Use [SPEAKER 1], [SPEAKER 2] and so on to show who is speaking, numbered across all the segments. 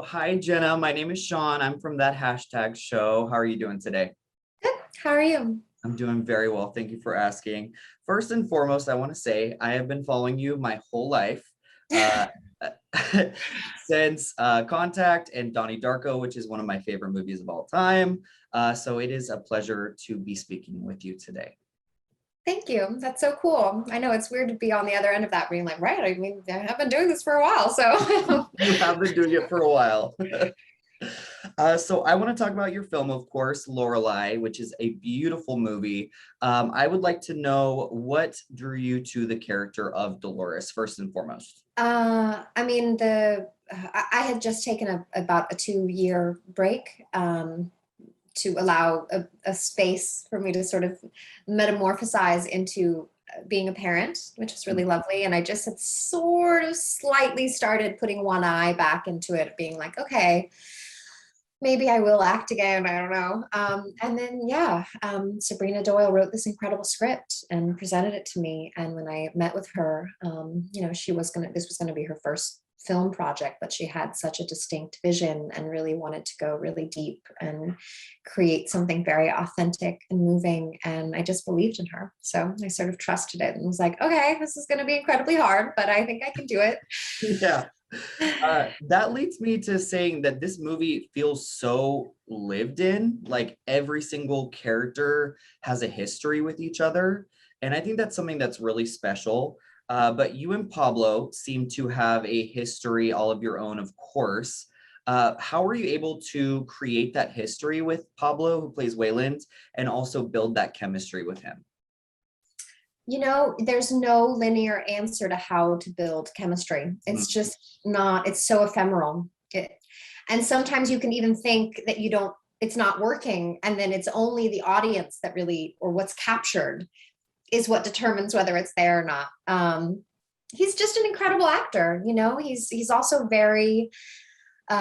[SPEAKER 1] Hi, Jenna. My name is Shawn. I'm from that hashtag show. How are you doing today?
[SPEAKER 2] Good. How are you?
[SPEAKER 1] I'm doing very well. Thank you for asking. First and foremost, I want to say I have been following you my whole life uh, since Contact and Donnie Darko, which is one of my favorite movies of all time. So it is a pleasure to be speaking with you today.
[SPEAKER 2] Thank you. That's so cool. I know it's weird to be on the other end of that, being like, right, I mean, I have been doing this for a while. So,
[SPEAKER 1] You have been doing it for a while. So I want to talk about your film, of course, Lorelei, which is a beautiful movie. I would like to know what drew you to the character of Dolores, first and foremost.
[SPEAKER 2] I mean, I had just taken about a 2-year break to allow a space for me to sort of metamorphosize into being a parent, which was really lovely. And I just had sort of slightly started putting one eye back into it, being like, okay, maybe I will act again. I don't know. And then, yeah, Sabrina Doyle wrote this incredible script and presented it to me. And when I met with her, this was going to be her first film project, but she had such a distinct vision and really wanted to go really deep and create something very authentic and moving. And I just believed in her. So I sort of trusted it and was like, okay, this is going to be incredibly hard, but I think I can do it.
[SPEAKER 1] Yeah. That leads me to saying that this movie feels so lived in, like every single character has a history with each other. And I think that's something that's really special. But you and Pablo seem to have a history all of your own, of course. How were you able to create that history with Pablo, who plays Wayland, and also build that chemistry with him?
[SPEAKER 2] There's no linear answer to how to build chemistry. It's just not, it's so ephemeral. And sometimes you can even think that it's not working. And then it's only the audience that really, or what's captured is what determines whether it's there or not. He's just an incredible actor. He's also very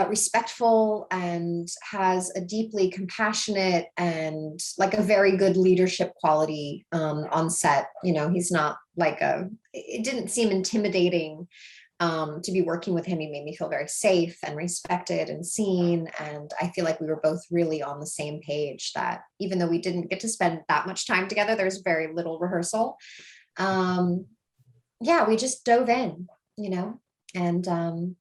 [SPEAKER 2] respectful and has a deeply compassionate and like a very good leadership quality on set. He's not it didn't seem intimidating to be working with him. He made me feel very safe and respected and seen. And I feel like we were both really on the same page, that even though we didn't get to spend that much time together, there's very little rehearsal. Yeah, we just dove in, and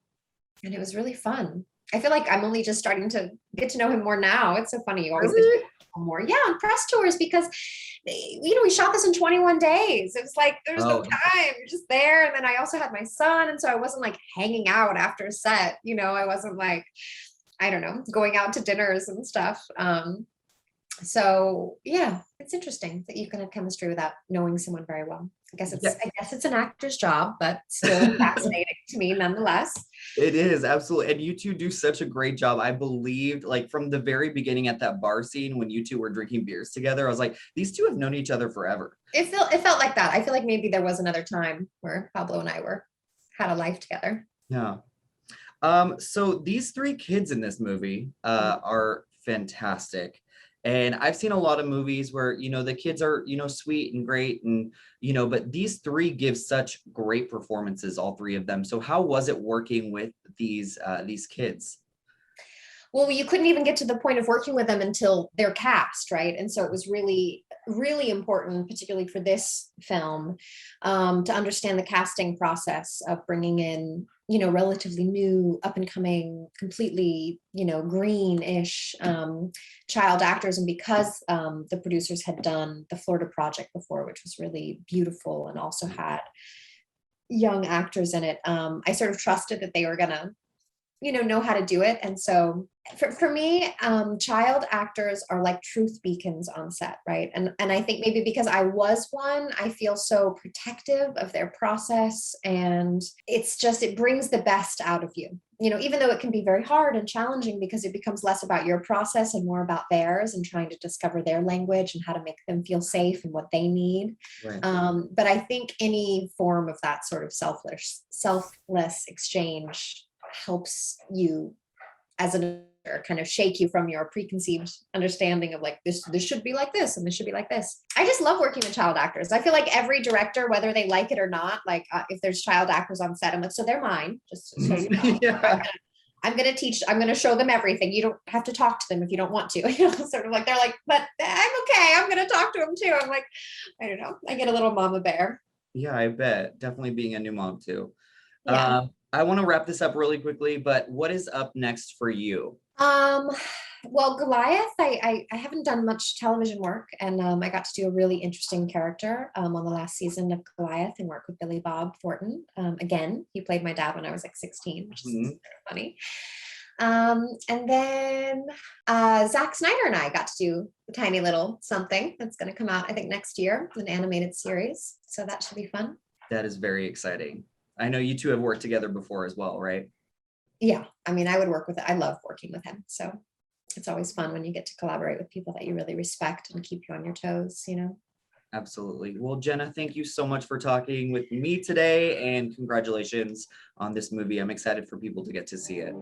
[SPEAKER 2] it was really fun. I feel like I'm only just starting to get to know him more now. It's so funny. You always get to
[SPEAKER 1] Really?
[SPEAKER 2] know him more. Yeah, on press tours, because we shot this in 21 days. It was like there was no
[SPEAKER 1] Oh,
[SPEAKER 2] time. You're just there. And then I also had my son. And so I wasn't like hanging out after a set. I wasn't like, I don't know, going out to dinners and stuff. So yeah, it's interesting that you can have chemistry without knowing someone very well.
[SPEAKER 1] yeah.
[SPEAKER 2] I guess it's an actor's job, but still fascinating to me nonetheless.
[SPEAKER 1] It is absolutely. And you two do such a great job. I believed, like, from the very beginning at that bar scene when you two were drinking beers together, I was like, these two have known each other forever.
[SPEAKER 2] It felt like that. I feel like maybe there was another time where Pablo and I had a life together.
[SPEAKER 1] Yeah. So these three kids in this movie are fantastic. And I've seen a lot of movies where, the kids are, sweet and great but these three give such great performances, all three of them. So how was it working with these kids?
[SPEAKER 2] Well, you couldn't even get to the point of working with them until they're cast, right? And so it was really, really important, particularly for this film, to understand the casting process of bringing in, relatively new, up and coming, completely, greenish child actors. And because the producers had done the Florida Project before, which was really beautiful and also had young actors in it, I sort of trusted that they were gonna know how to do it. And so for me, child actors are like truth beacons on set, right? And I think maybe because I was one, I feel so protective of their process, and it brings the best out of you. Even though it can be very hard and challenging, because it becomes less about your process and more about theirs, and trying to discover their language and how to make them feel safe and what they need.
[SPEAKER 1] Right.
[SPEAKER 2] But I think any form of that sort of selfless exchange helps you as an actor kind of shake you from your preconceived understanding of like this should be like this and this should be like this. I just love working with child actors. I feel like every director, whether they like it or not, like if there's child actors on set, I'm like, so they're mine, just so you know.
[SPEAKER 1] Yeah.
[SPEAKER 2] I'm going to show them everything. You don't have to talk to them if you don't want to. You know, sort of like, they're like, but I'm okay. I'm going to talk to them too. I'm like, I don't know. I get a little mama bear.
[SPEAKER 1] Yeah, I bet. Definitely being a new mom too.
[SPEAKER 2] Yeah.
[SPEAKER 1] I want to wrap this up really quickly, but what is up next for you?
[SPEAKER 2] Um, well, Goliath, I haven't done much television work, and I got to do a really interesting character on the last season of Goliath and work with Billy Bob Thornton. Again, he played my dad when I was like 16, which is
[SPEAKER 1] Mhm.
[SPEAKER 2] sort of funny. And then Zack Snyder and I got to do a tiny little something that's going to come out, I think, next year, an animated series. So that should be fun.
[SPEAKER 1] That is very exciting. I know you two have worked together before as well, right?
[SPEAKER 2] Yeah, I mean, I love working with him. So it's always fun when you get to collaborate with people that you really respect and keep you on your toes, you know?
[SPEAKER 1] Absolutely. Well, Jenna, thank you so much for talking with me today, and congratulations on this movie. I'm excited for people to get to see it.